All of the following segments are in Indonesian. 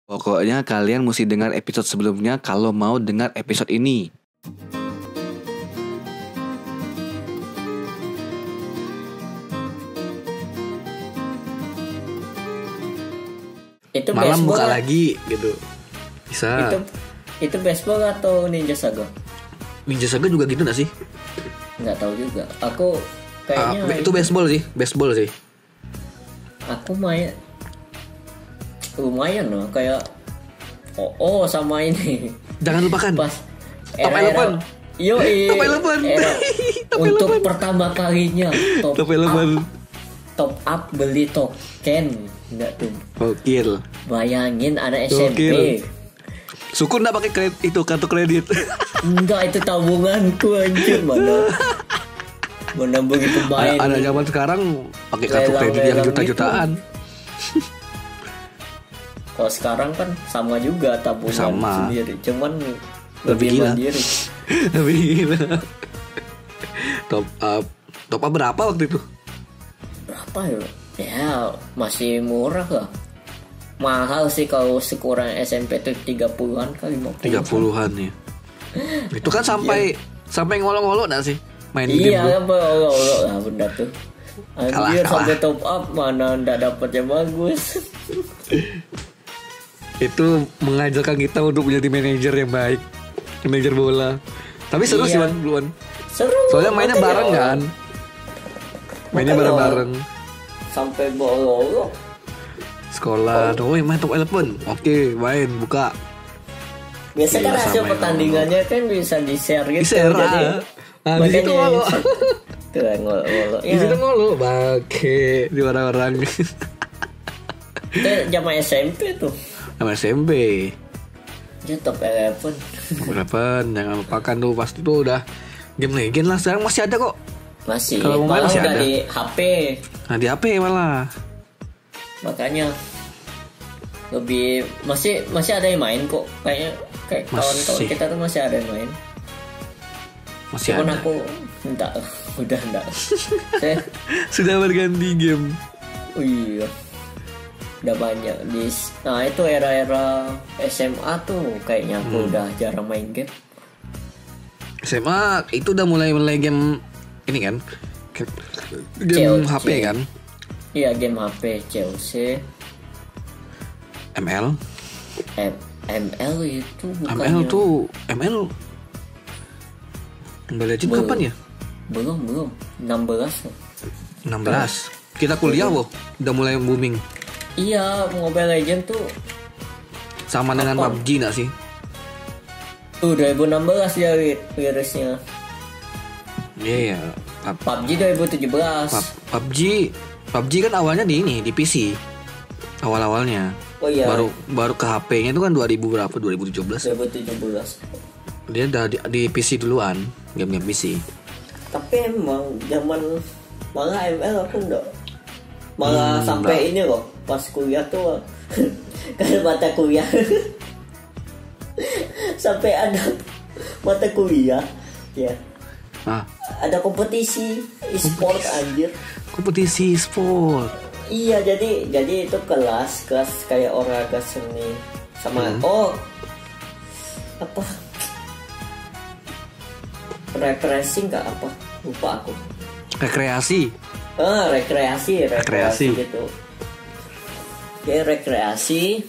Pokoknya kalian mesti dengar episode sebelumnya kalau mau dengar episode ini. Itu Malam baseball buka kan? lagi gitu. Bisa. Itu baseball atau Ninja Saga? Ninja Saga juga gitu gak sih? Nggak tahu juga. Aku kayaknya Itu baseball sih. aku main lumayan loh, kayak sama ini. Jangan lupakan Pas Top Eleven. Top Eleven. Top untuk Eleven. pertama kalinya Top Eleven. top up beli token. Enggak tuh. Gokil. Bayangin anak SMP. Gokil. Syukur gak pakai kartu kredit. Enggak, itu tabunganku anjir. Mana begitu main. Ada zaman sekarang pakai kartu kredit yang Lelang-lelang juta-jutaan. Kalau sekarang kan sama juga tabungan Sama. sendiri, cuman Lebih lebih gila. mandiri. Lebih gila. Top up berapa waktu itu? Berapa ya? Ya masih murah lah. Mahal sih kalau sekurang SMP tuh 30-an kali 50. 30-an ya. Itu kan sampai ngolok-ngolok gak sih? Main game Iya tuh. kan, Allah lah benda tuh. Anjir, Kalah. sampai top up mana ndak dapet yang bagus. Itu mengajarkan kita untuk menjadi manajer yang baik, manajer bola. Tapi seru sih Iya. Luan. Seru. Soalnya mainnya makanya bareng kan. Mainnya Makanya bareng-bareng. sampai bolong. Sekolah, main Top Eleven. Oke, main buka. Biasa kan Gila, hasil sama pertandingannya kan bisa di-share gitu. Di-share, Jadi nah, di situ ngolok. Tuh ngolok. Di situ ngolok, bangke di orang-orang. Itu zaman SMP tuh. Sama SMP. Dia top 11. Berapa? Jangan lupakan tuh, pasti tuh udah game legend lah. Sekarang masih ada kok. Masih. Kalau mau main Malah masih udah ada. di HP. Nah di HP malah. Makanya lebih masih ada yang main kok. Kayak kawan-kawan Masih. kita tuh masih ada yang main. Masih Cuman ada. aku udah enggak. Saya Sudah berganti game. oh iya. Udah banyak nah itu era-era SMA tuh kayaknya aku udah jarang main game. SMA itu udah mulai game ini kan. Game COC. HP kan. Iya, game HP COC. ML. ML itu bukannya ML tuh Mobile Legends Belum. kapan ya? belum 16. 16. Kita kuliah loh, udah mulai booming. Iya, Mobile Legend tuh Sama dengan Apa? PUBG gak sih? 2016 ya virusnya. Iya. PUBG 2017. PUBG kan awalnya di PC. Awal-awalnya. Oh iya. Baru ke HP-nya itu kan 2000 berapa? 2017. 2017. Dia udah di PC duluan, game-game PC. Tapi emang zaman malah ML aku enggak. Malah sampai ini loh, pas kuliah tuh kan mata kuliah. Sampai ada mata kuliah ya. Nah, Ada kompetisi e-sport anjir. kompetisi sport. Iya, jadi itu kelas kayak olahraga seni sama apa? Refreshing nggak apa? Lupa aku. Rekreasi. Rekreasi gitu. Ya rekreasi.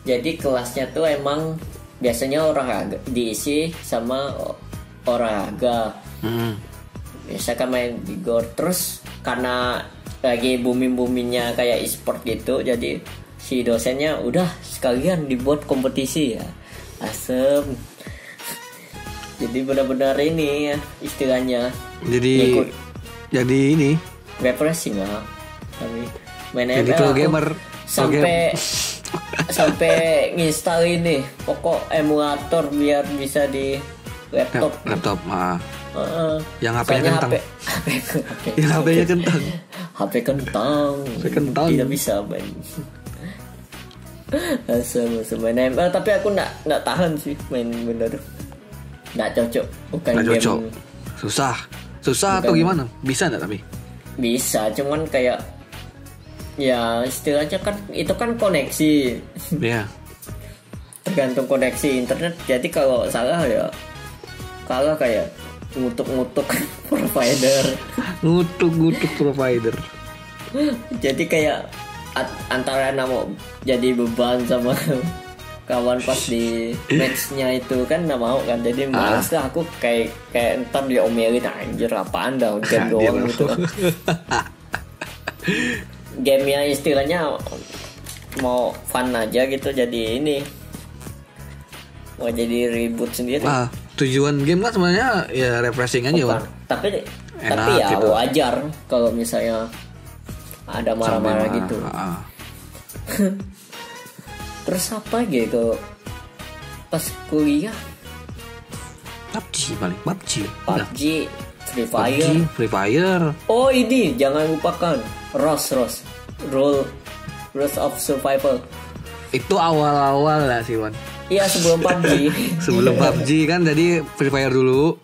Jadi kelasnya tuh emang biasanya olahraga diisi sama olahraga. Biasa kan main di gor, terus karena lagi boomingnya kayak e-sport gitu, jadi si dosennya udah sekalian dibuat kompetisi ya. Asem. Jadi benar-benar ini ya istilahnya. Jadi ini. Refreshing lah. Tapi main Jadi ML pro aku gamer. sampai nginstal ini pokok emulator biar bisa di laptop. Laptop. Yang HP-nya Soalnya kentang. Yang HP-nya kentang. HP kentang. Tidak bisa main. Asal main ML, tapi aku nggak tahan sih main bener. Nggak cocok. Bukan Nggak game. cocok. Susah atau gimana? Bisa nggak tapi? Bisa, cuman kayak Ya istilahnya kan itu kan koneksi. Ya. Tergantung koneksi internet. Jadi kalau salah ya kalah kayak ngutuk-ngutuk provider. Ngutuk provider. Jadi kayak antara mau jadi beban sama kawan pas di matchnya itu kan nggak mau kan, jadi malas lah aku kayak ntar dia omelin anjir apaan dah game doang gitu kan. Game yang istilahnya mau fun aja gitu, jadi ini mau jadi ribut sendiri. Tujuan game kan sebenarnya ya refreshing aja kan. Tapi ya gitu. wajar kalau misalnya ada marah-marah gitu. Terus apa gitu pas kuliah? PUBG paling Free Fire. Oh ini jangan lupakan Rules of Survival. Itu awal-awal lah sih Wan. Iya sebelum PUBG. Sebelum PUBG kan jadi Free Fire dulu.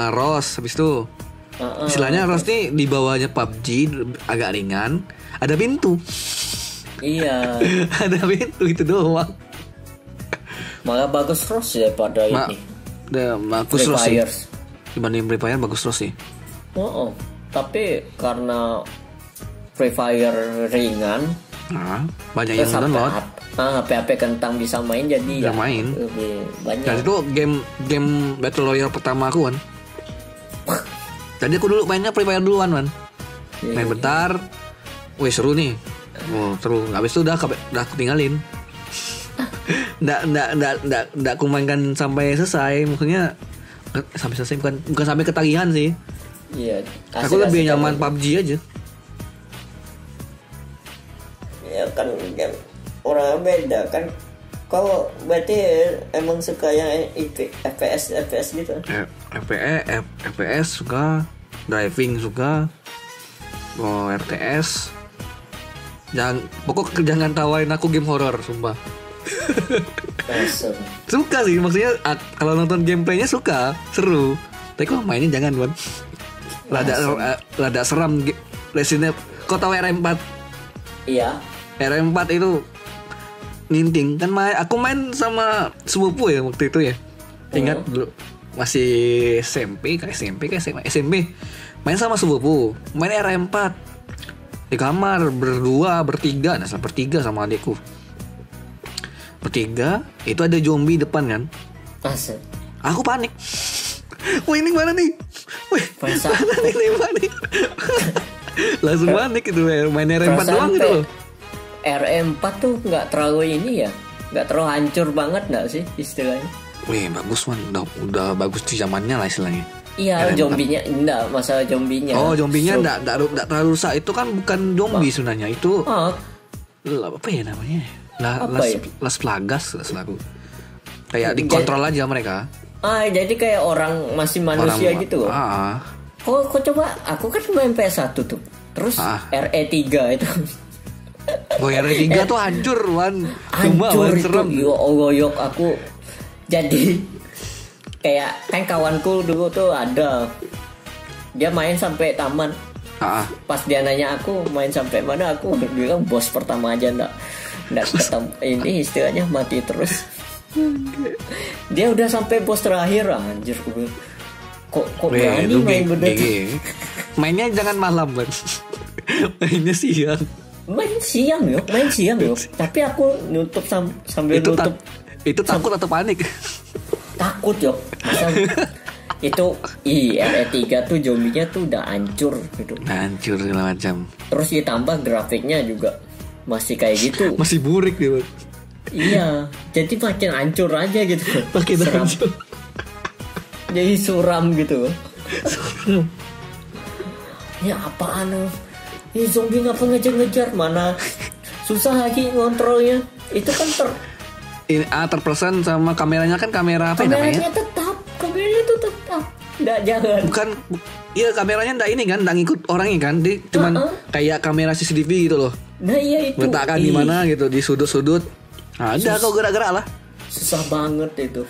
Rose habis itu. Istilahnya Rose nih di bawahnya PUBG, agak ringan. Ada pintu. Iya. Ada pintu itu doang. Malah bagus Rose ya pada ini. Bagus Rose sih. Dibanding Free Fire bagus Rose sih. Tapi karena Free Fire ringan, banyak yang download. HP kentang bisa main jadi ya main. Lebih banyak. Dan itu game Battle Royale pertama aku kan. Jadi aku dulu mainnya Free Fire duluan man. Main bentar. Wih seru nih. Seru. Habis itu udah aku tinggalin. Nggak aku mainkan sampai selesai. Maksudnya sampai selesai bukan sampai ketagihan sih. Iya. Aku lebih nyaman PUBG aja. Ya kan orang beda kan. Kalau berarti emang suka yang FPS gitu? FPS suka, driving suka, RTS. Jangan tawarin aku game horror, sumpah. Suka sih, maksudnya kalau nonton gameplaynya suka, seru. Tapi kalau mainnya jangan buat. Rada seram. Resident Evil. Kau tahu RM4? Iya. RM4 itu ninting kan aku main sama sepupu ya waktu itu ya. Ingat dulu masih SMP main sama sepupu, main RM4 di kamar bertiga sama adikku. Bertiga itu ada zombie depan kan. Aku panik. Wah ini mana nih? Wih, mana nih? Langsung panik itu main RM4 doang gitu loh. RM4 tuh nggak terlalu ini ya, nggak terlalu hancur banget nggak sih istilahnya? Wih bagus man, udah bagus di zamannya lah istilahnya. Iya zombinya, enggak masalah zombinya. Oh zombinya enggak terlalu rusak, itu kan bukan zombie sebenarnya itu. Apa ya namanya? Las Plagas lagu. Kayak dikontrol aja mereka. Jadi kayak orang masih manusia gitu loh. Kok coba aku kan main PS1 tuh, terus RE3 itu. RE3 tuh hancur Wan. Hancur itu goyok aku. Jadi kayak kan kawanku dulu tuh ada, dia main sampai taman. Pas dia nanya aku main sampai mana, aku bilang bos pertama aja nggak ketemu. Ini istilahnya mati terus. Dia udah sampai bos terakhir, anjir gue. Kok berani main bener? Mainnya jangan malam Bang. Mainnya siang. Main siang yuk. Tapi aku nutup sambil nutup. Itu takut atau panik? Takut yuk. Itu RE3 tuh zombinya tuh udah hancur gitu. Hancur segala macam. Terus ditambah grafiknya juga masih kayak gitu. Masih burik dia. Iya, jadi makin hancur aja gitu. Makin hancur. Jadi suram gitu. Ya apaan loh? Ini zombie ngapa ngejar-ngejar, mana susah lagi ngontrolnya. Itu kan terpesan sama kameranya kan kamera apa namanya? Kameranya tuh tetap nggak jalan. Bukan, iya kameranya nggak ini kan, nggak ngikut orangnya kan, dia cuman kayak kamera CCTV gitu loh. Nah iya itu. Letakkan di mana gitu, di sudut-sudut. Ada kok gerak-gerak lah. Susah banget itu.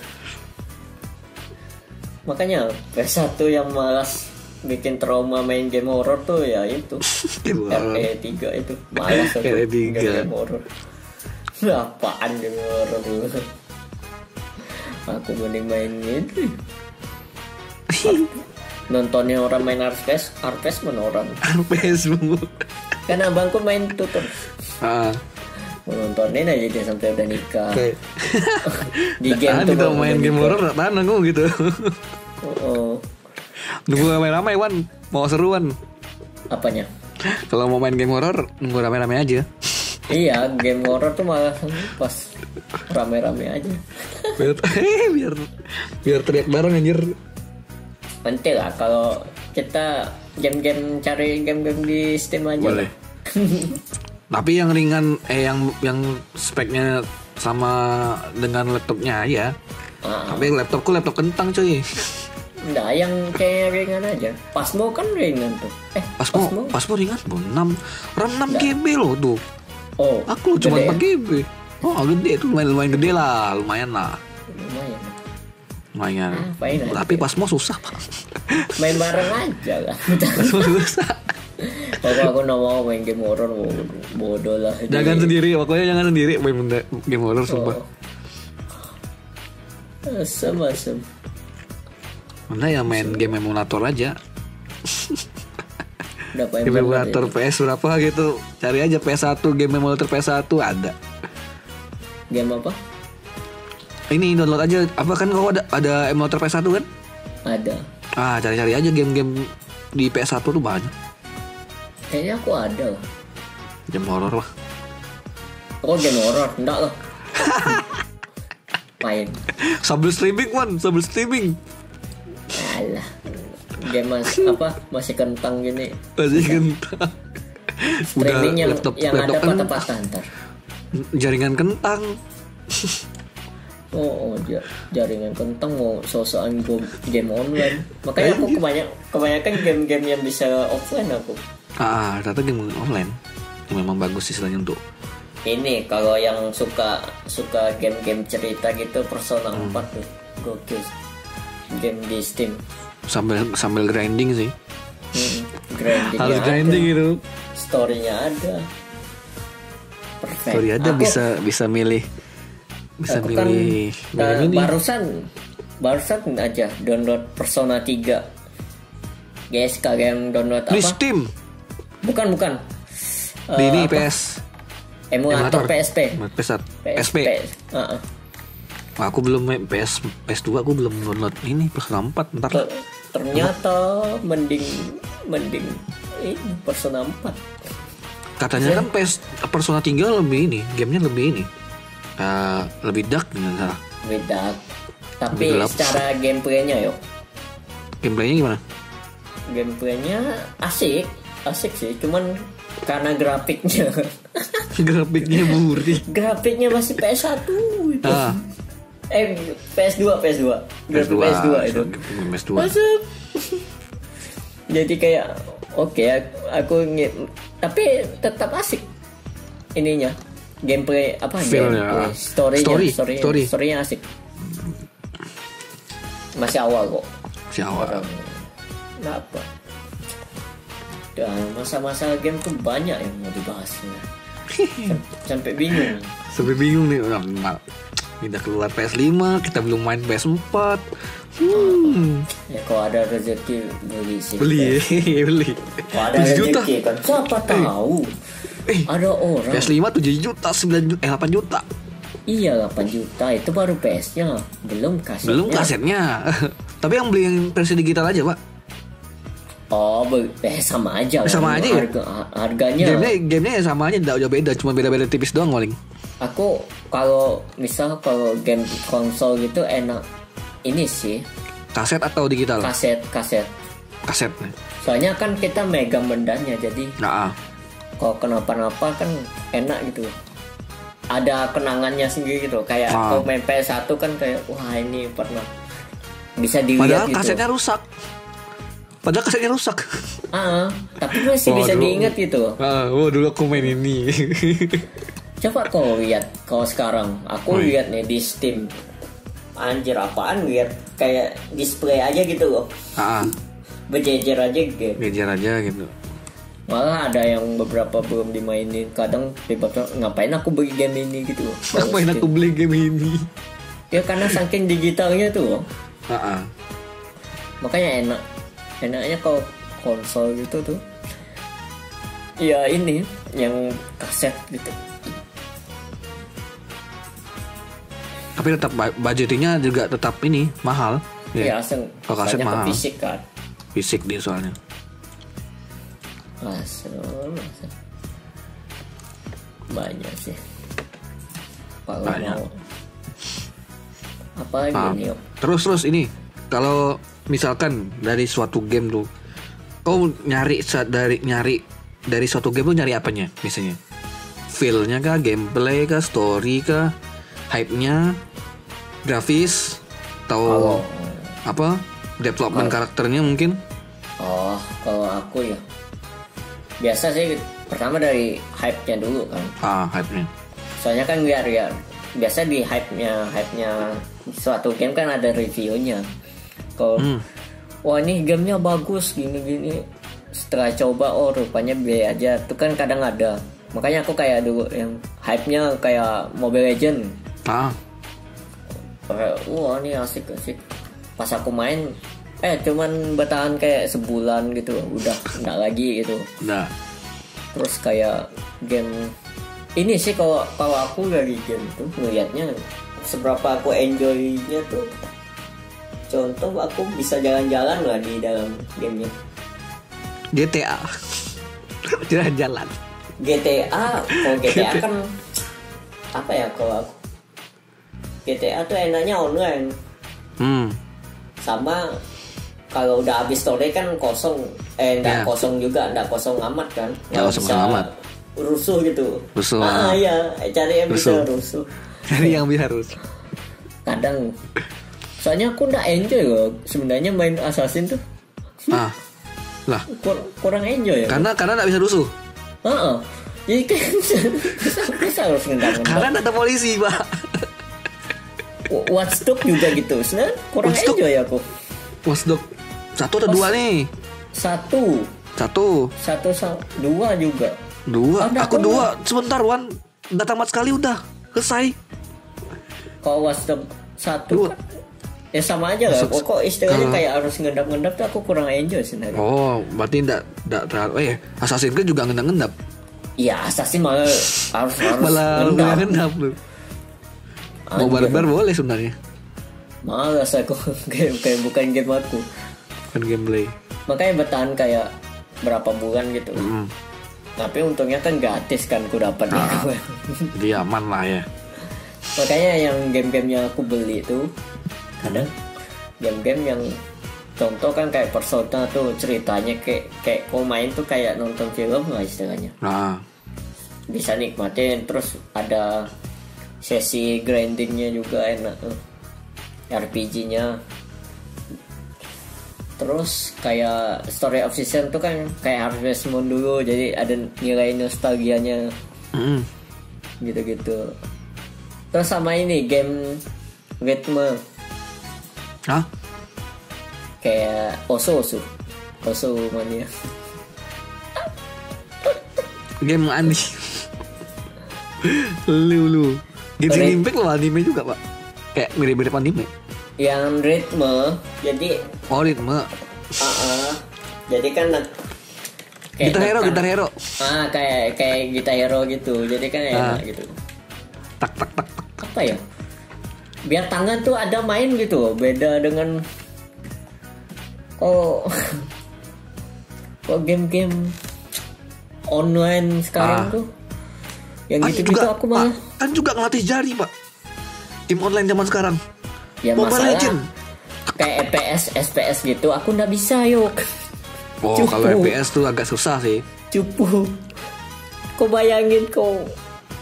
Makanya PS1 yang malas bikin trauma main game horror tuh ya itu. RE3 itu. Malas aku game horror. Apaan game horror dulu. Aku mending main itu. Nontonnya orang main Arkes mana orang. Arkes bu. Kan abangku main itu terus. Nontonin aja dia sampai udah nikah. Di game tuh kita main game horror tahan aku gitu. Nunggu ramai-ramai Wan, mau seruan. Apanya? Kalau mau main game horror nunggu ramai-ramai aja. Iya, game horror tuh malah pas rame-rame aja. biar teriak bareng anjir. Penting lah kalau kita game-game cari game-game di Steam aja. Boleh. Tapi yang ringan yang speknya sama dengan laptopnya aja. Tapi laptopku laptop kentang cuy. Enggak, yang kayak ringan aja. Pasmo kan ringan tuh. Pasmo ringan bro. 6 GB loh tuh. Oh, aku cuma 4 GB. Oh gede tuh, lumayan gede lah, lumayan. Tapi Pasmo susah pak. Main bareng aja lah. Pasmo susah. Aku nggak mau main game horror, bodoh lah. Jangan sendiri, pokoknya jangan sendiri main game horror sumpah. Asem. Mana ya main game emulator aja. Game emulator PS berapa gitu. Cari aja PS1, game emulator PS1 ada. Game apa? Ini download aja. Apa kan kau ada emulator PS1 kan? Ada. Cari-cari aja game-game di PS1 tuh banyak. Kayaknya aku ada lah. Game horror lah. Oh game horror, enggak lah. Main. Sambil streaming. Alah. Game masih kentang gini. Masih kentang. Streaming yang ada patah-patah ntar. Jaringan kentang. Jaringan kentang mau sosokan game online. Makanya aku kebanyakan game-game yang bisa offline aku. Ternyata game online yang memang bagus istilahnya untuk ini. Kalau yang suka game-game cerita gitu, Persona 4 tuh gokil. Game di Steam. Sambil grinding sih. Harus grinding itu. Story-nya ada. Perfect. Story ada, bisa milih. Bisa aku milih. Kan barusan aja download Persona 3. Guys, kalian download apa? Di Steam. Bukan. Di ini PS. Emulator PSP. PSP. Aku belum main PS2, aku belum download ini Persona 4 ntar. Ternyata mending ini Persona 4. Katanya kan Persona 3 lebih ini, gamenya lebih ini. Lebih dark dengan salah. Lebih dark. Tapi secara gameplaynya Gameplaynya gimana? Gameplaynya asik sih, cuman karena grafiknya buri. Grafiknya masih PS1 itu. PS2 itu. PS2. Masuk. Jadi kayak aku tapi tetap asik ininya. Gameplay storynya asik. Masih awal kok. Kenapa? Dan masa-masa game tuh banyak yang mau dibahasnya. Sampai bingung nih orang. Kita keluar PS5, kita belum main PS4. Ya kalau ada rezeki beli. Kalau ada rezeki kan siapa tahu. Ada orang PS5 7 juta, 9 juta, 8 juta. Iya 8 juta itu baru PS-nya, belum kasetnya. Tapi yang beli yang versi digital aja pak. Sama aja ya? Harganya gamenya sama aja, tidak jauh beda, cuma beda-beda tipis doang paling. Aku kalau game konsol gitu enak ini sih. Kaset atau digital? Kaset. Soalnya kan kita megang bendanya, jadi kalau kenapa-napa kan enak gitu. Ada kenangannya sendiri gitu. Kayak kalau main PS1 kan kayak wah ini pernah bisa dilihat gitu. Padahal kasetnya rusak. Tapi masih bisa diingat gitu. Dulu aku main ini. Coba kau lihat, kalau sekarang aku lihat nih di Steam. Anjir apaan, lihat kayak display aja gitu loh. berjejer aja game. Ngejar aja gitu. Malah ada yang beberapa belum dimainin. Kadang tiba-tiba ngapain aku beli game ini gitu. Ngapain aku beli game ini? Ya karena saking digitalnya tuh. Heeh. Makanya enaknya kalau konsol gitu tuh. Ya ini yang kaset gitu. Tapi tetap budgetnya juga tetap ini mahal. Ya, kalau kaset mahal. Fisik kan. Fisik dia soalnya. Asal. Banyak sih. Kalau banyak. mau apa lagi nih? Terus ini kalau misalkan dari suatu game tuh, kau nyari dari suatu game tuh nyari apanya misalnya? Feel-nya kah, gameplay kah, story kah, hype-nya, grafis, atau apa? Development karakternya mungkin? Oh, kalau aku ya biasa sih pertama dari hype-nya dulu kan. Hype-nya. Soalnya kan biar biasa di hype-nya suatu game kan ada reviewnya. Kalau wah ini gamenya bagus gini-gini, setelah coba rupanya B aja, itu kan kadang ada. Makanya aku kayak dulu yang hype-nya kayak Mobile Legend. Wah ini asik. Pas aku main cuman bertahan kayak sebulan gitu, udah nggak lagi gitu. Nah. Terus kayak game ini sih kalau aku dari game tuh ngelihatnya seberapa aku enjoy-nya tuh. Contoh aku bisa jalan-jalan lah di dalam gamenya. GTA. Jalan-jalan. GTA, kalau GTA kan apa ya kalau aku? GTA tuh enaknya online. Sama kalau udah habis story kan kosong, kosong juga, nggak kosong amat kan? Nggak bisa amat. Rusuh gitu. Rusuh. Iya, cari yang bisa rusuh. Cari yang bisa rusuh. Kadang, soalnya aku nggak enjoy loh sebenarnya main Assassin tuh. Lah. Kurang enjoy ya. Karena nggak bisa rusuh. Jadi kan bisa harus ngendang-ngendang. Karena ada polisi, Pak. Watch Dogs juga gitu. Sebenarnya kurang enjoy aku. Watch Dogs 1 atau 2 nih? 1, 2 juga. 2. Aku 2. Sebentar, Wan. Udah tamat sekali udah. Selesai. Kalau Watch Dogs 1 kan, ya sama aja lah. Kok istilahnya kayak harus ngendap-ngendap tuh aku kurang enjoy sebenarnya. Berarti enggak terlalu Assassin's Creed juga ngendap-ngendap. Iya, Assassin malah harus ngendap lu. Mau barbar boleh sebenarnya. Malas aku kayak bukan game aku. Bukan gameplay. Makanya bertahan kayak berapa bulan gitu. Tapi untungnya kan gratis kan aku dapat gitu. Jadi aman lah ya. Makanya yang game-game yang aku beli itu kadang game-game yang contoh kan kayak Persona tuh ceritanya kayak kau main tuh kayak nonton film lah istilahnya. Bisa nikmatin, terus ada sesi grindingnya juga enak tuh. RPG-nya. Terus kayak Story of Season tuh kan kayak Harvest Moon dulu, jadi ada nilai nostalgianya. Gitu-gitu. Terus sama ini game ritme. Kayak Osu Mania. Game anime. Lu. Genshin Impact lo anime juga, Pak. Kayak mirip-mirip anime. Yang ritme, jadi ritme. Jadi kan Guitar Hero. Kayak Guitar Hero gitu. Jadi kan enak gitu. Tak. Apa ya? Biar tangan tuh ada main gitu. Beda dengan game-game online sekarang tuh. Yang gitu-gitu aku malah kan juga ngelatih jari, Pak. Game online zaman sekarang. Ya Mobile Legend. Kayak FPS gitu aku nggak bisa yuk. Kalau FPS tuh agak susah sih. Cupu. Kau bayangin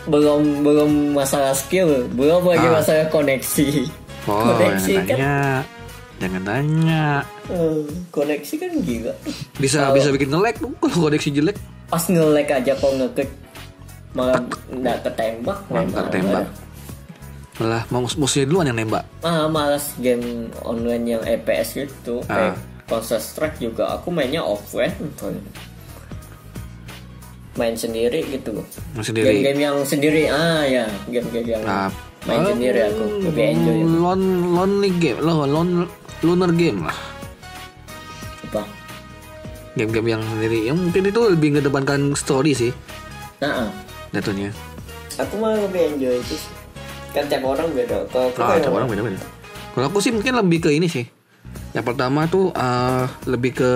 belum masalah skill, belum lagi masalah koneksi. Koneksi jangan tanya. Koneksi kan gila. Bisa bikin nge-lag tuh kalau koneksi jelek. Pas nge-lag aja kau ngeklik malah nggak ketembak. Malah musuhnya duluan yang nembak. Malas game online yang FPS gitu. Counter Strike juga aku mainnya offline, main sendiri gitu. Sendiri. Game-game yang sendiri, ya game-game yang main sendiri aku lebih enjoy. Lonely game, loner game lah. Apa? Game-game yang sendiri, yang mungkin itu lebih ngedepankan story sih. Jatuhnya. Aku malah lebih enjoy itu. Kan tiap orang beda. Tiap orang beda-beda. Kalau aku sih mungkin lebih ke ini sih. Yang pertama tuh lebih ke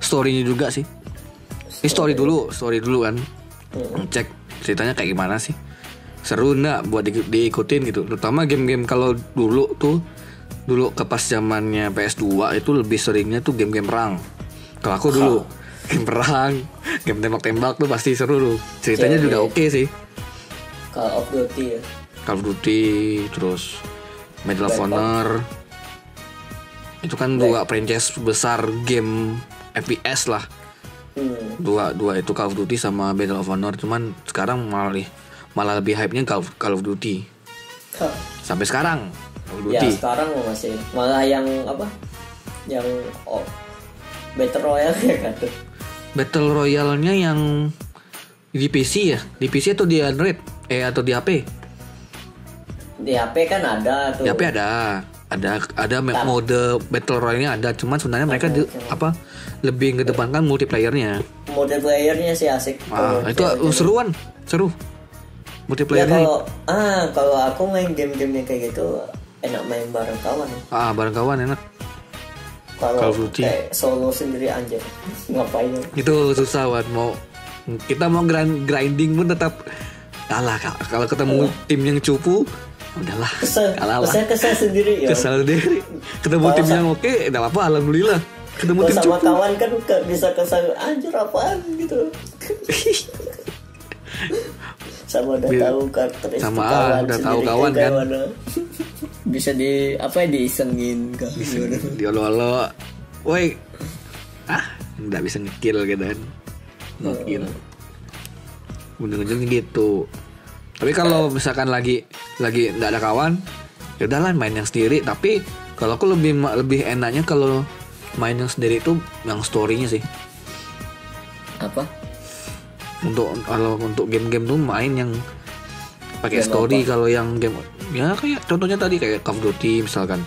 story-nya juga sih. Story dulu kan. Cek ceritanya kayak gimana sih. Seru enggak buat diikutin gitu. Terutama game-game kalau dulu ke pas zamannya PS2 itu lebih seringnya tuh game-game perang. Kalau aku dulu game perang, game tembak-tembak tuh pasti seru tuh. Ceritanya juga oke sih. Call of Duty ya. Call of Duty, terus Medal of Honor. Itu kan dua franchise besar game FPS lah. Dua itu Call of Duty sama Medal of Honor. Cuman sekarang malah lebih hype-nya Call of Duty. Sampai sekarang Call of Duty. Ya sekarang masih malah yang apa? Yang Battle Royale ya kan. Battle Royale-nya yang di PC ya? Di PC atau di Android? Atau di HP? Di HP kan ada tuh. Di HP ada mode Battle Royale-nya ada, cuman sebenarnya mereka lebih ngedepankan multiplayer-nya. Multiplayer-nya sih asik. Itu seru. Multiplayer-nya. Ya, kalau aku main game-game yang kayak gitu enak main bareng kawan. Bareng kawan enak. Kalau kayak solo sendiri anjir ngapain? Itu susah banget. Kita mau grinding pun tetap kalah. Kalau ketemu tim yang cupu, udahlah kalah lah. Kesel sendiri ya. Kesel sendiri. Ketemu tim yang oke, enggak apa-apa, alhamdulillah. Ketemu tim sama cupu. kawan kan bisa kesel anjir apaan gitu. Sama udah tahu karakteristik kawan. Udah tahu kawan kan. Bisa diisengin kan. Di olo-olo. Woi. Enggak bisa nge-kill gitu kan. Nge-kill. Ujung-ujungnya gitu. Tapi kalau misalkan lagi enggak ada kawan, ya udahlah main yang sendiri. Tapi kalau aku lebih enaknya kalau main yang sendiri itu yang story-nya sih. Apa? Untuk game-game tuh main yang pakai story. Kalau yang game ya kayak contohnya tadi kayak Call of Duty misalkan.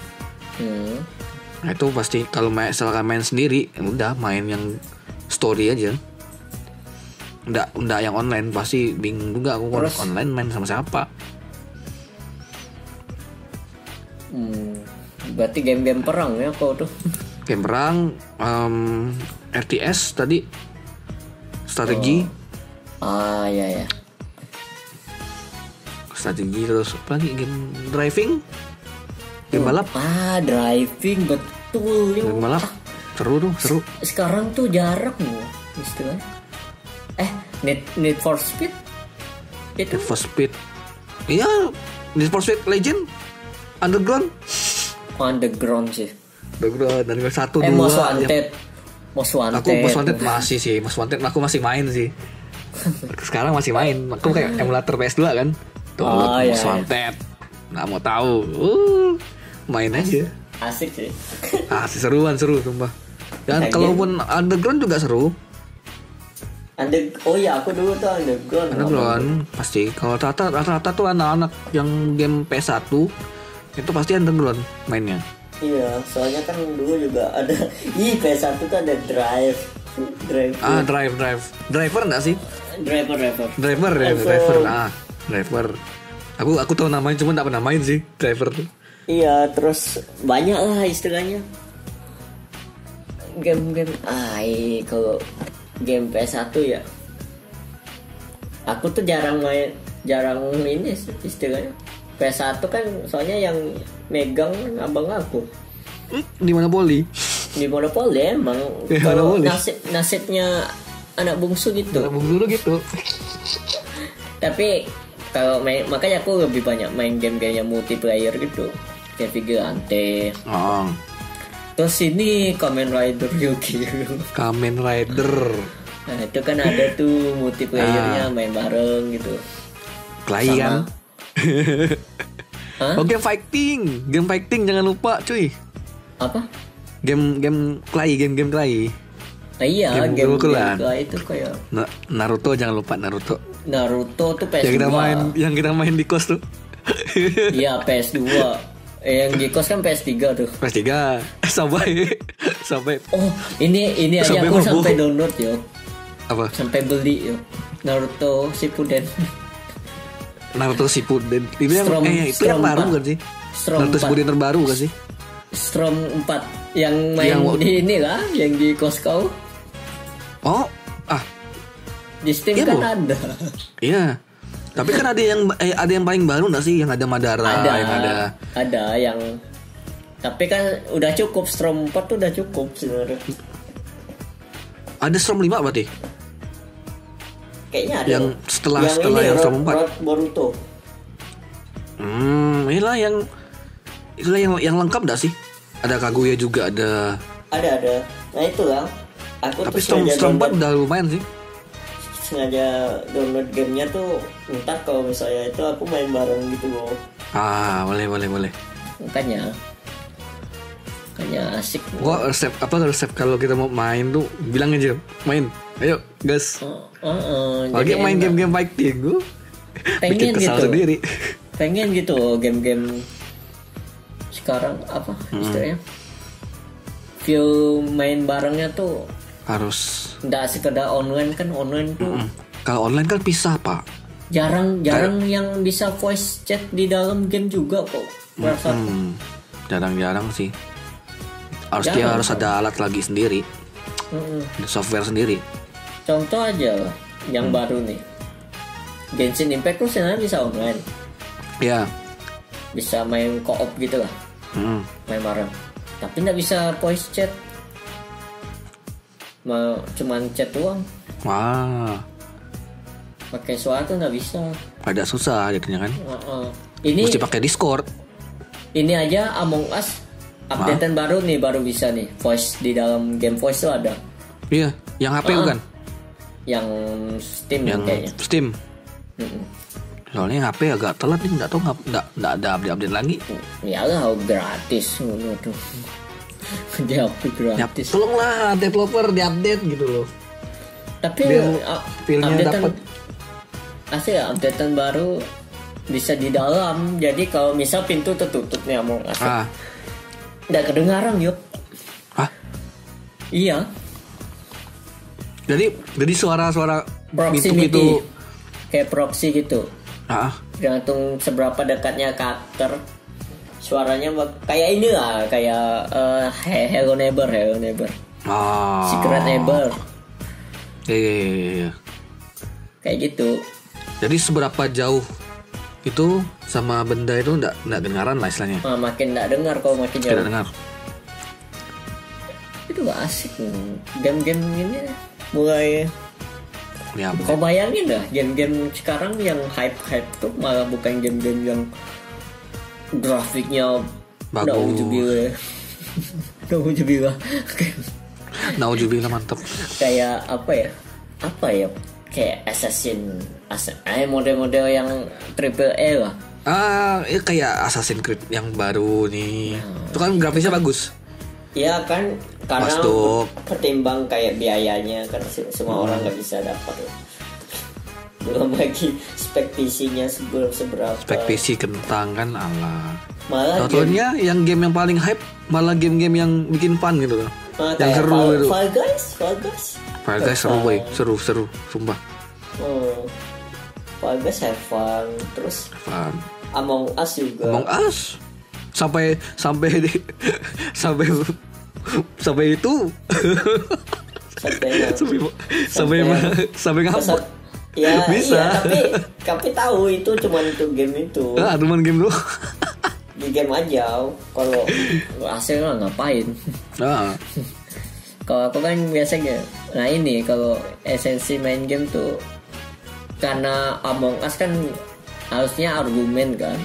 Nah itu pasti kalau misalkan main sendiri, udah main yang story aja. Enggak yang online, pasti bingung juga aku online main sama siapa. Berarti game-game perang ya kau tuh. Game perang, RTS tadi, strategi. Iya. Strategi, terus apa lagi, game driving, game balap. Driving betul. Game balap seru. Sekarang tuh jarang loh istilahnya. Need for Speed. Itu Need for Speed. Iya, Need for Speed Legend, Underground sih. Underground 1, 2. Most Wanted. Aku Most Wanted masih sih. Most Wanted aku masih main sih. Sekarang masih main. Aku kayak emulator PS2 kan. Most Wanted. Nggak mau tahu. Main aja. Asik sih. Seru sumpah. Dan kalaupun Underground juga seru. Aku dulu tuh Underground pasti. Kalau rata-rata tuh anak-anak yang game PS1 itu pasti Underground mainnya. Iya, soalnya kan dulu juga ada PS1 tuh ada Drive. Driver enggak sih? Driver. Driver. Aku tahu namanya cuma enggak pernah main sih Driver tuh. Iya, terus banyak lah istilahnya. Game-game kalau game PS1 ya. Aku tuh jarang ini istilahnya. PS1 kan soalnya yang megang abang aku. Di Monopoli emang. Kalau nasibnya anak bungsu gitu. Tapi kalau makanya aku lebih banyak main game-game yang multiplayer gitu. Kayak Vigilante. Terus ini Kamen Rider Yu-Gi-Oh. Kamen Rider. Nah itu kan ada tuh multiplayernya main bareng gitu. Klai kan. Game fighting jangan lupa cuy. Apa? game klay. Iya, Game pukulan. itu kayak Naruto, jangan lupa Naruto. Naruto tuh PS2. Yang kita main di kos tuh. Iya, PS2. Yang di kos kan PS3 tuh. PS3 sampai Oh, ini aja sampai aku mabuk. sampai download yo. apa? Sampai beli yo. Naruto Shippuden. Naruto Shippuden. Itu yang itu yang Storm baru 4. kan sih? Storm Naruto 4. Shippuden terbaru kan sih? Storm 4 yang main Yang- di ini lah, yang di kos kau. Oh, Di Steam Iya, kan Bu. ada. iya. Tapi kan ada yang paling baru nggak sih? Yang ada Madara, yang Ada yang tapi kan udah cukup, Storm 4 tuh udah cukup sebenarnya. ada Storm 5 berarti? Kayaknya ada. Yang setelah ini, yang Storm 4. Road Boruto. Inilah yang lengkap dah sih. Ada Kaguya juga ada. Ada. Nah itu lah. Aku Tapi tuh Storm 4 udah lumayan sih. sengaja download gamenya tuh ntar kalau misalnya itu aku main bareng gitu loh. Boleh. Makanya asik. Gua resep kalau kita mau main tuh bilang aja main. Ayo, gas. Lagi Jadi main enak. game-game fighting gue. Bikin Pengen kesal gitu. sendiri. Pengen gitu game-game sekarang apa istilahnya? View main barengnya tuh Harus. nggak sekedar online kan, online tuh Kalau online kan pisah, Pak. jarang yang bisa voice chat di dalam game juga kok. Merasa Jarang-jarang sih. Harus ada alat lagi sendiri. Ada software sendiri. Contoh aja lah, yang baru nih. Genshin Impact tuh sebenarnya bisa online, Ya. bisa main co-op gitu lah, main bareng. Tapi nggak bisa voice chat, cuman chat doang. Wah, Pakai suara tuh nggak bisa. agak susah jadinya kan. Ini Mesti pakai Discord. ini aja Among Us updatean baru bisa nih voice di dalam game, voice tuh ada. Iya, yang HP bukan? Yang Steam Yang kayaknya. Steam. Soalnya yang HP agak telat nih, nggak tahu nggak ada update lagi. Ya lah gratis menurut tuh. Dia update Ya, gratis. tolonglah developer diupdate gitu loh. Tapi Biar feel-nya updatean dapet. asli ya, updatean baru bisa di dalam. Jadi kalau misal pintu tertutup nih Among Us, nggak kedengaran yuk. Iya. Jadi suara-suara pintu Proximity itu. kayak proxy gitu. Tergantung Seberapa dekatnya karakter, suaranya kayak ini lah, kayak Hello Neighbor. Secret Neighbor. Iya. Kayak gitu. Jadi seberapa jauh itu sama benda itu nggak dengaran lah istilahnya. Makin nggak dengar kalau makin jauh. Tidak dengar. Itu gak asik. Game-game ini mulai. Ya, Kau bayangin dah, game-game sekarang yang hype tuh malah bukan game-game yang grafiknya bagus. Nauzubillah mantap. Kayak apa ya? Kayak model-model yang triple A lah. Kayak Assassin's Creed yang baru nih. Itu kan grafisnya bagus. Ya kan, karena Masuk. ketimbang kayak biayanya kan semua orang nggak bisa dapat. Belum lagi spek PC-nya seberapa. Spek PC kentang kan ala. Malah Contohnya yang game yang paling hype malah game-game yang bikin fun gitu loh. Yang seru gitu. Fall Guys seru boy, seru sumpah. Fall Guys have fun. Terus Fun. Among Us juga. Among Us sampai itu sampai ngambek. Ya, bisa. Iya, tapi tahu itu cuma untuk game itu. Cuman game doang. Di game aja. Kalau hasilnya ngapain? Kalau aku kan biasanya, nah ini kalau esensi main game tuh, karena Among Us kan harusnya argumen kan.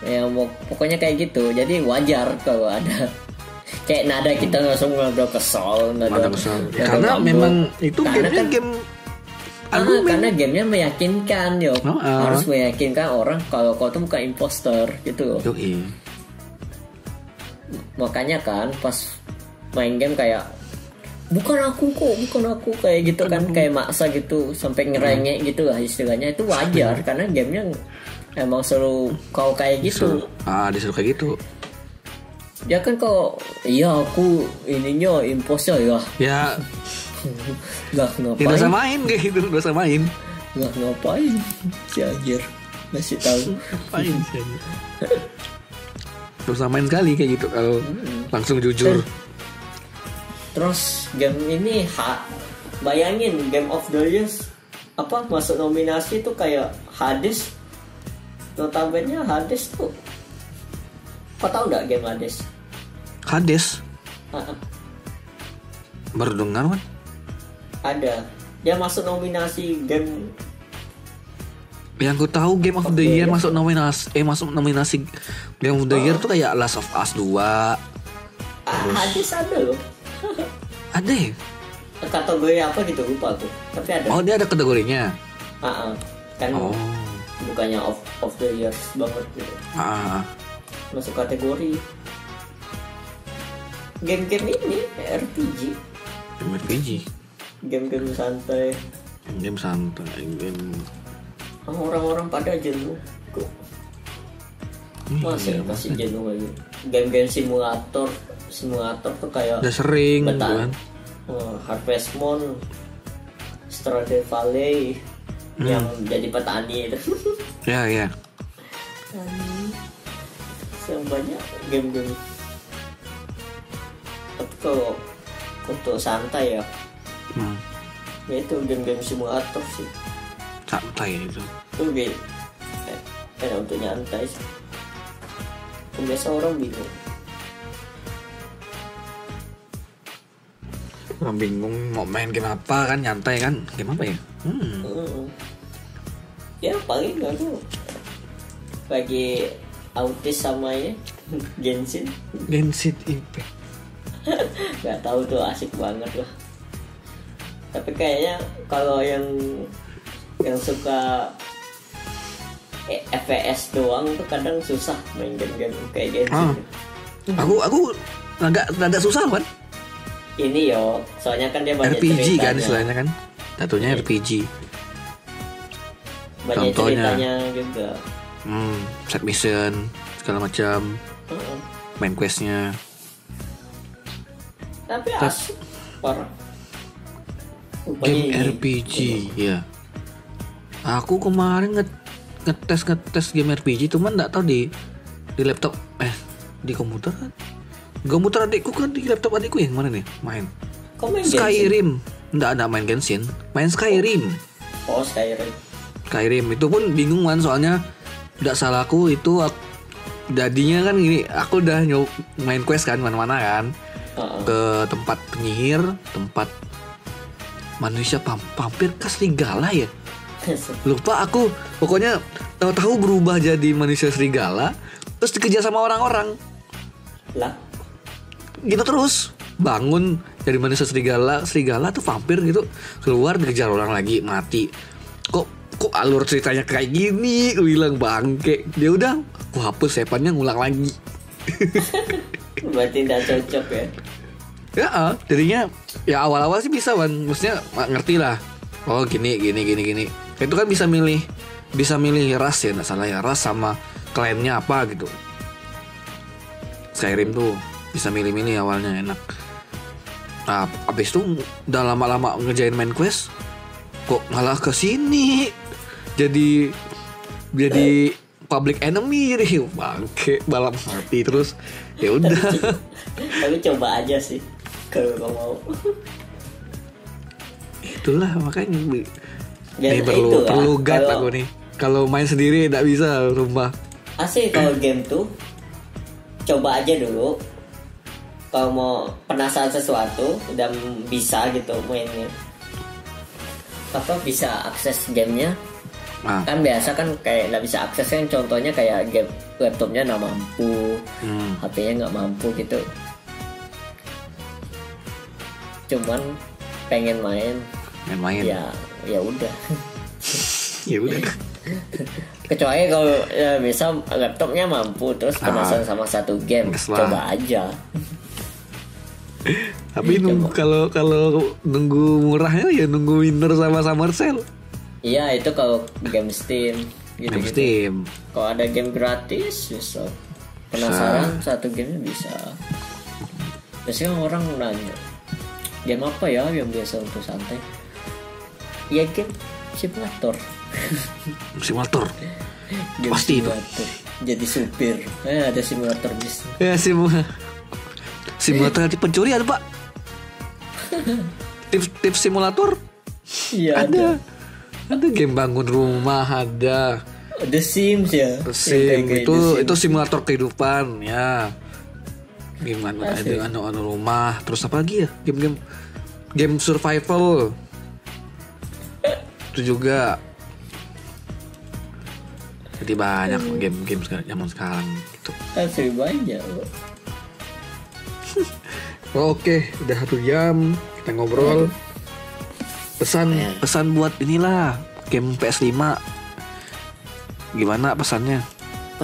Ya pokoknya kayak gitu. Jadi wajar kalau ada kayak nada kita langsung nada kesal, karena memang itu karena game-nya game argumen. karena gamenya meyakinkan harus meyakinkan orang kalau kau tuh bukan imposter gitu loh. makanya kan pas main game kayak bukan aku kayak gitu kan, kayak maksa gitu sampai ngerengek gitu lah istilahnya. Itu wajar karena gamenya emang selalu kau kayak gitu. Disuruh kayak gitu. Ya kan kau, iya aku ininya imposnya Ya nggak ngapain. Udah samain kayak gitu, udah samain. Nggak ngapain si Anjir masih tahu. Ngapain sih anjir. Udah samain sekali kayak gitu kalau langsung jujur. Terus game ini bayangin Game of the Year apa masuk nominasi tuh kayak Hades. Notabene Hades tuh, kau tahu nggak game Hades? Hades? Baru dengar kan? Ada, dia masuk nominasi game. Yang ku tahu Game of the Year masuk nominasi Game of the Year tuh kayak Last of Us 2. Hades ada loh. Ada ya? Kategori apa gitu lupa tuh, tapi ada. Oh, dia ada kategorinya. Kan bukannya of the years banget gitu. Masuk kategori game-game ini RPG. Game RPG. Game-game santai. Game santai. Orang-orang pada jenuh kok. Masih jenuh lagi. Game-game simulator tuh kayak udah sering kan. Harvest Moon, Stardew Valley yang jadi petani itu. Ya. Sebanyak game-game. Tapi kalau untuk santai ya, ya itu game-game simulator sih. Santai itu. Itu untuk nyantai sih. Biasa orang bingung. Orang bingung mau main game apa kan, nyantai kan, game apa ya? Ya paling aku lagi autis sama ya Genshin Impact. Gak tahu tuh, asik banget loh. Tapi kayaknya kalau yang suka FPS doang tuh kadang susah main game-game kayak Genshin. Aku agak susah kan? Ini soalnya kan dia banyak RPG ceritanya. kan istilahnya kan, satunya RPG. Banyak contohnya ceritanya juga. Set mission segala macam, main questnya. Tapi asik parah. Game RPG ya. Aku kemarin ngetes game RPG, cuman nggak tahu di laptop di komputer kan. Komputer adikku kan, di laptop adikku yang mana nih main? Main Skyrim. Nggak ada main Genshin, main Skyrim. Skyrim itu pun bingung kan, soalnya nggak salahku itu jadinya kan gini, aku udah main quest kan mana-mana kan, ke tempat penyihir, tempat manusia vampir ke serigala ya. Lupa aku, pokoknya tahu-tahu berubah jadi manusia serigala, terus dikejar sama orang-orang. Lah, gitu terus bangun dari manusia serigala tuh vampir gitu, keluar dikejar orang lagi, mati. Kok alur ceritanya kayak gini, aku bilang bangke. Dia udah, aku hapus sepannya, ngulang lagi. berarti tidak cocok ya. Ya, jadinya ya awal-awal sih bisa kan, maksudnya ngerti lah. Oh gini. Itu kan bisa milih ras ya, nggak salah ya, ras sama klannya apa gitu. Skyrim tuh bisa milih-milih awalnya, enak. Nah, abis itu udah lama-lama ngejain main quest, kok malah ke sini jadi public enemy deh, bangke, balap mati terus. Ya udah. Tapi coba aja sih kalau kau mau. Itulah makanya Ya, nih perlu guide aku nih. Kalau main sendiri nggak bisa, sumpah. Asik kalau game tuh coba aja dulu. Kalau mau penasaran sesuatu dan bisa gitu mainnya, bisa akses gamenya. Kan biasa kan kayak nggak bisa akses kan, contohnya kayak game laptopnya nggak mampu, HP-nya nggak mampu gitu. Cuman pengen main. Ya udah. Ya udah. Kecuali kalau ya, misal laptopnya mampu terus penasaran sama satu game, coba aja. Tapi kalau nunggu murahnya ya nunggu Winter sama Summer Sale. Iya, itu kalau game Steam gitu. Game Steam. Kalau ada game gratis bisa. Penasaran satu game bisa. Biasanya orang nanya, game apa ya yang biasa untuk santai? Ya game simulator. Simulator. Game Pasti simulator. Jadi supir. Ada simulator bis. Ya simulator di pencuri ada, Pak. Tips simulator. Iya ada. Ada game bangun rumah ada. The Sims ya. The Sims itu simulator kehidupan ya. Gimana ada anu rumah, terus apa lagi ya? Game survival. Itu juga. Jadi banyak game zaman sekarang gitu. Asli banyak. Oke, udah 1 jam kita ngobrol. Pesan buat inilah game PS5. Gimana pesannya?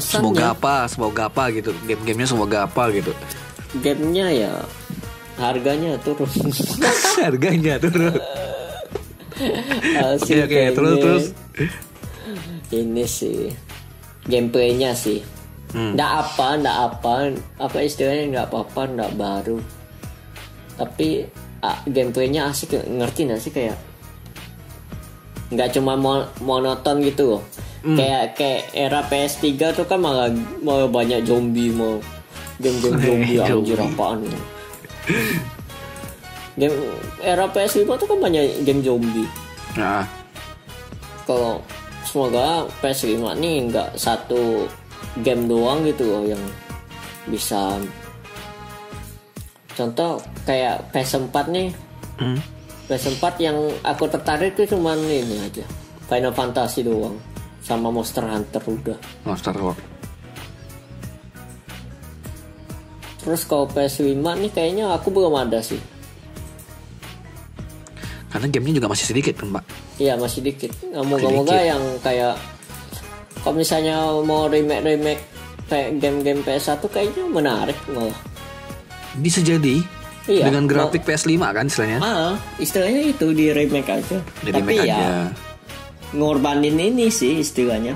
Semoga apa gitu. Game-gamenya semoga apa gitu. Gamenya ya harganya turun. Harganya turun. Oke, terus. Ini sih gameplaynya sih. Nggak apa istilahnya, nggak apa-apa, nggak baru. Tapi gameplaynya asik, ngerti nggak sih, kayak nggak cuma monoton gitu loh. Kayak era PS3 tuh kan malah banyak zombie, mau game-game zombie anjir apaan. Game era PS5 tuh kan banyak game zombie. Nah. Kalau semoga PS5 nih nggak satu game doang gitu loh yang bisa. Contoh kayak PS4 nih. PS4 yang aku tertarik tuh cuman ini aja, Final Fantasy doang, sama Monster Hunter udah. Monster Hunter. Terus kalau PS5 nih kayaknya aku belum ada sih. Karena gamenya juga masih sedikit kan, Pak? Iya, masih dikit. Moga-moga yang kayak kalau misalnya mau remake kayak game-game PS1 kayaknya menarik malah. Bisa jadi. Iya, dengan grafik PS5 kan istilahnya. Istilahnya itu di remake aja. Tapi ya ngorbanin ini sih istilahnya.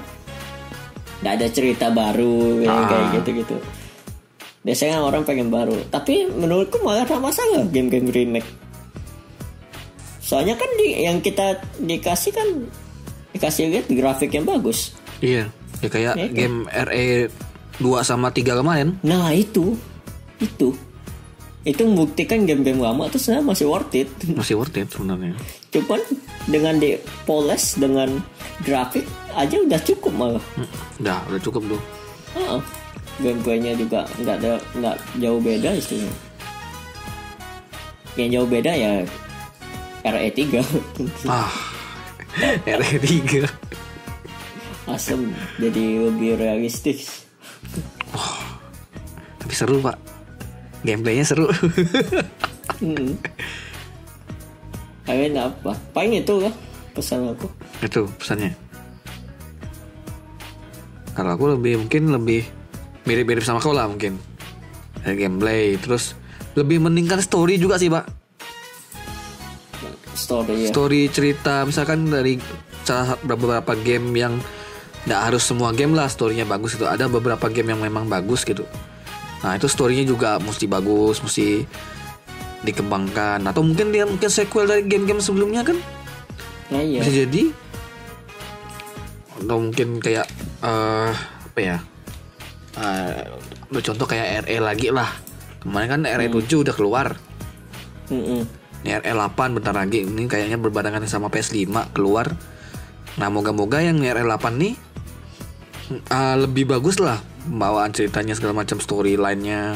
Nggak ada cerita baru kayak gitu-gitu. Biasanya orang pengen baru. Tapi menurutku malah tak masalah game-game remake. Soalnya kan yang kita dikasih lihat grafik yang bagus. Iya, ya kayak game RE 2 sama 3 kemarin. Nah itu membuktikan game-game lama tuh sebenarnya masih worth it. Masih worth it sebenarnya. Cuman dengan dipoles dengan grafik aja udah cukup malah. Udah cukup tuh. Gameplaynya juga nggak jauh beda istilahnya. Yang jauh beda ya RE3. RE3 asem, jadi lebih realistis. Tapi seru, Pak. Gameplaynya seru. Kalian apa? Paling itu lah pesan aku. Itu pesannya. Kalau aku mungkin lebih mirip-mirip sama kau lah mungkin. Gameplay, terus lebih meningkat story juga sih, Pak. Story cerita, misalkan dari beberapa game yang nggak harus semua game lah storynya bagus itu. Ada beberapa game yang memang bagus gitu. Nah itu storynya juga mesti bagus, mesti dikembangkan. Atau mungkin dia sequel dari game-game sebelumnya kan? Bisa jadi. Atau mungkin kayak apa ya? Contoh kayak RE lagi lah. Kemarin kan RE 7 udah keluar. Ini RE 8 bentar lagi. Ini kayaknya berbarengan sama PS5 keluar. Nah moga-moga yang RE 8 nih lebih bagus lah pembawaan ceritanya, segala macam storyline-nya,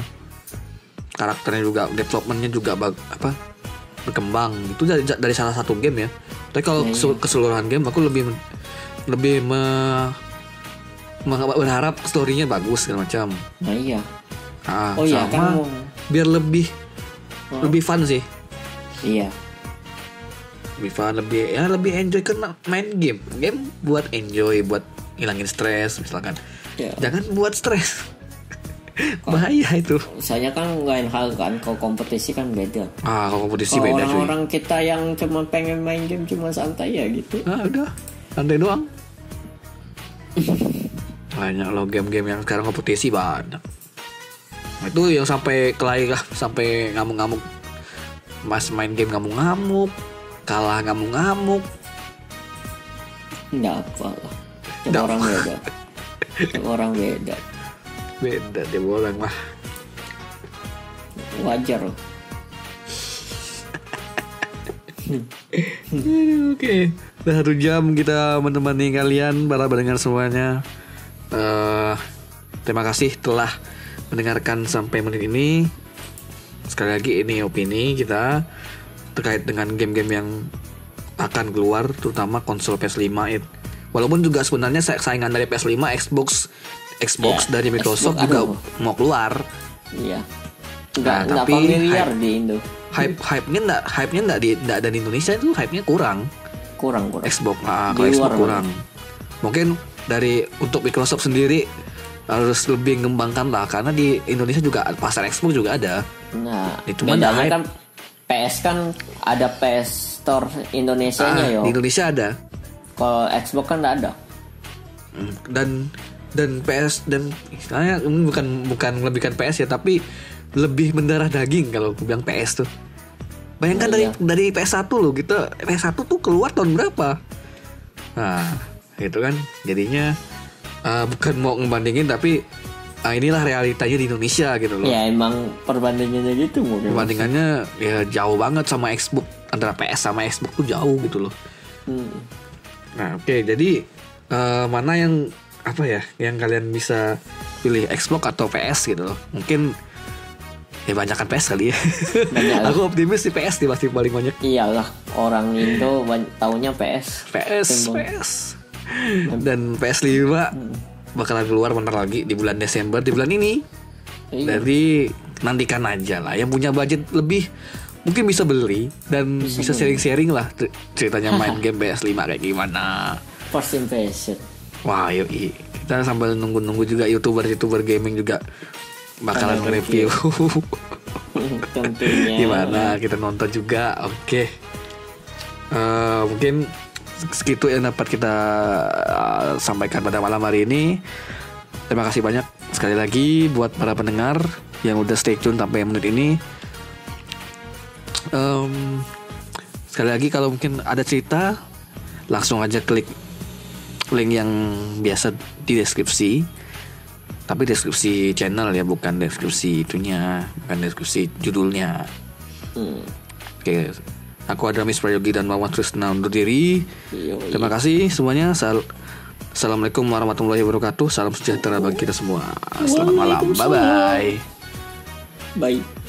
karakternya juga, development-nya juga berkembang. Itu dari salah satu game ya. Tapi kalau keseluruhan game aku lebih berharap story-nya bagus segala macam. Sama biar lebih fun sih. Iya. Lebih fun, lebih enjoy karena main game buat enjoy, buat ngilangin stres misalkan. Ya. Jangan buat stres. Bahaya itu. Saya kan lain hal kan, kalau kompetisi kan beda. Kalau kompetisi Kalau beda cuy. orang-orang kita yang cuma pengen main game cuma santai ya gitu. Udah santai doang. Banyak loh game-game yang sekarang kompetisi banyak. Itu yang sampai kelahi lah, sampai ngamuk-ngamuk. Mas main game ngamuk-ngamuk, kalah ngamuk-ngamuk. Nggak apa lah. Tiap orang beda. Tiap orang beda. Beda tiap orang mah. Wajar loh. Oke, udah 1 jam kita menemani kalian para pendengar semuanya. Terima kasih telah mendengarkan sampai menit ini. Sekali lagi ini opini kita terkait dengan game-game yang akan keluar, terutama konsol PS5 itu. Walaupun juga sebenarnya saingan dari PS5, Xbox dari Microsoft Xbox, juga aduh. mau keluar. Iya. Nah, Nggak tapi familiar di Indo. hype-nya enggak ada di Indonesia, itu hype-nya kurang. Kurang. Xbox Di Xbox luar kurang. Mungkin untuk Microsoft sendiri harus lebih mengembangkan lah, karena di Indonesia juga pasar Xbox juga ada. Nah, Itu bedanya hype. kan PS kan ada PS Store Indonesianya yo. Di Indonesia ada. Kalau Xbox kan nggak ada. Dan PS dan istilahnya bukan melebihkan PS ya, tapi lebih mendarah daging kalau aku bilang PS tuh. Bayangkan dari PS1 loh gitu. PS1 tuh keluar tahun berapa? Nah, gitu kan. Jadinya bukan mau ngebandingin, tapi inilah realitanya di Indonesia gitu loh. Ya emang perbandingannya gitu mungkin. Perbandingannya ya jauh banget sama Xbox, antara PS sama Xbox tuh jauh gitu loh. Nah, oke, jadi mana yang yang kalian bisa pilih, Xbox atau PS gitu loh? Mungkin ya banyakan PS kali ya. Banyak. Aku optimis di PS nih pasti paling banyak. Iyalah, orang Indo taunya PS. PS. Dan PS5 bakalan keluar bentar lagi di bulan Desember, di bulan ini. Iya. Jadi nantikan aja lah. Yang punya budget lebih mungkin bisa beli dan bisa sharing-sharing lah ceritanya main game PS5 kayak gimana. First impression. Wah, yuk kita sambil nunggu-nunggu juga youtuber gaming juga bakalan nge-review. Tentunya. Gimana kita nonton juga. Oke. Mungkin segitu yang dapat kita sampaikan pada malam hari ini. Terima kasih banyak sekali lagi buat para pendengar yang udah stay tune sampai menit ini. Sekali lagi kalau mungkin ada cerita, langsung aja klik link yang biasa di deskripsi. Tapi deskripsi channel ya, bukan deskripsi itunya, bukan deskripsi judulnya. Oke, aku adalah Miss Prayogi dan Muhammad Trisna undur diri. Terima kasih semuanya. Assalamualaikum warahmatullahi wabarakatuh. Salam sejahtera bagi kita semua. Selamat malam. Bye bye. Bye.